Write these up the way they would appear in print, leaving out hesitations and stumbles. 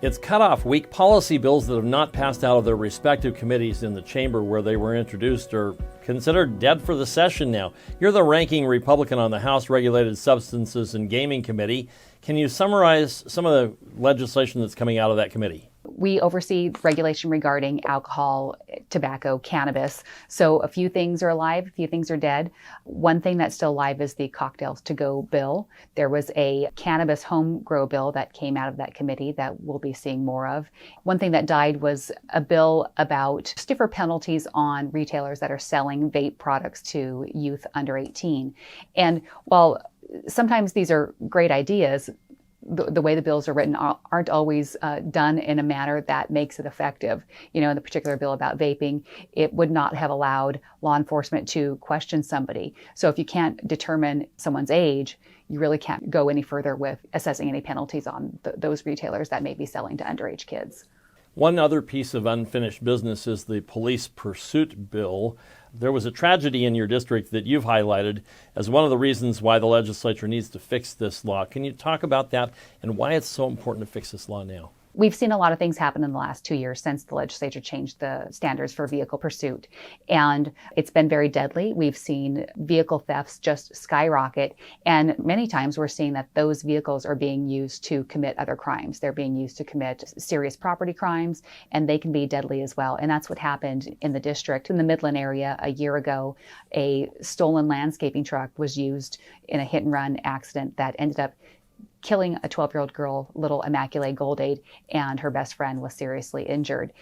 It's cutoff week. Policy bills that have not passed out of their respective committees in the chamber where they were introduced are considered dead for the session now. You're the ranking Republican on the House Regulated Substances and Gaming Committee. Can you summarize some of the legislation that's coming out of that committee? We oversee regulation regarding alcohol, tobacco, cannabis. So a few things are alive, a few things are dead. One thing that's still alive is the cocktails to go bill. There was a cannabis home grow bill that came out of that committee that we'll be seeing more of. One thing that died was a bill about stiffer penalties on retailers that are selling vape products to youth under 18. And while sometimes these are great ideas, the way the bills are written aren't always done in a manner that makes it effective. You know, in the particular bill about vaping, it would not have allowed law enforcement to question somebody. So if you can't determine someone's age, you really can't go any further with assessing any penalties on those retailers that may be selling to underage kids. One other piece of unfinished business is the police pursuit bill. There was a tragedy in your district that you've highlighted as one of the reasons why the legislature needs to fix this law. Can you talk about that and why it's so important to fix this law now? We've seen a lot of things happen in the last 2 years since the legislature changed the standards for vehicle pursuit. And it's been very deadly. We've seen vehicle thefts just skyrocket. And many times we're seeing that those vehicles are being used to commit other crimes. They're being used to commit serious property crimes, and they can be deadly as well. And that's what happened in the district. In the Midland area a year ago, a stolen landscaping truck was used in a hit and run accident that ended up killing a 12-year-old girl, little Immaculée Goldade, and her best friend was seriously injured.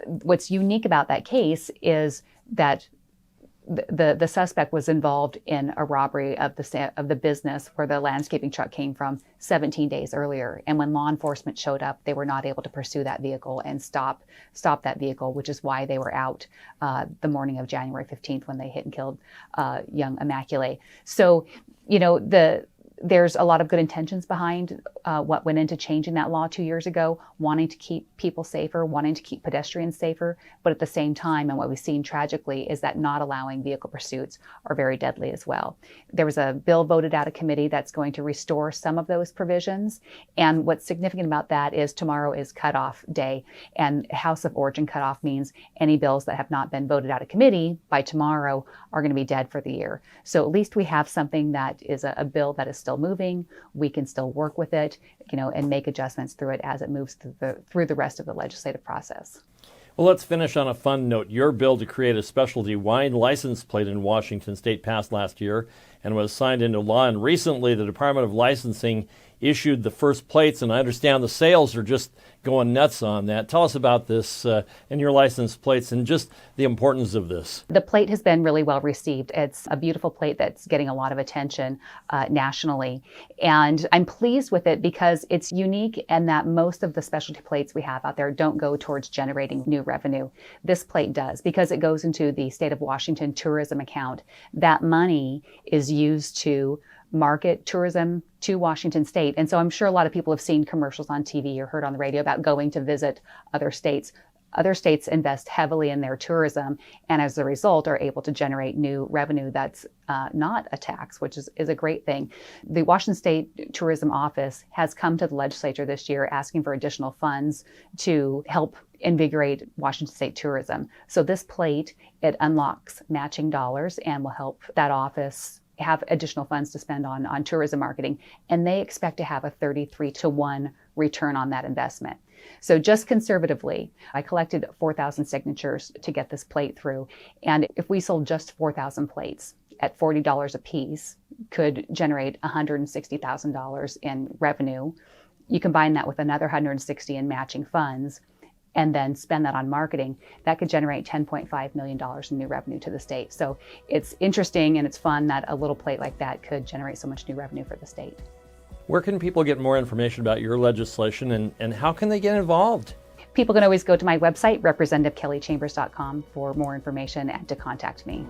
What's unique about that case is that the suspect was involved in a robbery of the business where the landscaping truck came from 17 days earlier. And when law enforcement showed up, they were not able to pursue that vehicle and stop that vehicle, which is why they were out the morning of January 15th when they hit and killed young Immaculée. So, you know, there's a lot of good intentions behind what went into changing that law 2 years ago, wanting to keep people safer, wanting to keep pedestrians safer. But at the same time, and what we've seen tragically, is that not allowing vehicle pursuits are very deadly as well. There was a bill voted out of committee that's going to restore some of those provisions. And what's significant about that is tomorrow is cutoff day. And House of Origin cutoff means any bills that have not been voted out of committee by tomorrow are going to be dead for the year. So at least we have something that is a bill that is still moving. We can still work with it, you know, and make adjustments through it as it moves through the rest of the legislative process. Well, let's finish on a fun note. Your bill to create a specialty wine license plate in Washington State passed last year and was signed into law. And recently, the Department of Licensing issued the first plates, and I understand the sales are just going nuts on that. Tell us about this and your license plates and just the importance of this. The plate has been really well received. It's a beautiful plate that's getting a lot of attention nationally. And I'm pleased with it because it's unique and that most of the specialty plates we have out there don't go towards generating new revenue. This plate does because it goes into the state of Washington tourism account. That money is used to market tourism to Washington State. And so I'm sure a lot of people have seen commercials on TV or heard on the radio about going to visit other states. Other states invest heavily in their tourism and as a result are able to generate new revenue that's not a tax, which is a great thing. The Washington State Tourism Office has come to the legislature this year asking for additional funds to help invigorate Washington State tourism. So this plate, it unlocks matching dollars and will help that office have additional funds to spend on tourism marketing. And they expect to have a 33-to-1 return on that investment. So just conservatively, I collected 4,000 signatures to get this plate through. And if we sold just 4,000 plates at $40 a piece, could generate $160,000 in revenue. You combine that with another $160,000 in matching funds, and then spend that on marketing, that could generate $10.5 million in new revenue to the state. So it's interesting and it's fun that a little plate like that could generate so much new revenue for the state. Where can people get more information about your legislation and how can they get involved? People can always go to my website, representativekellychambers.com, for more information and to contact me.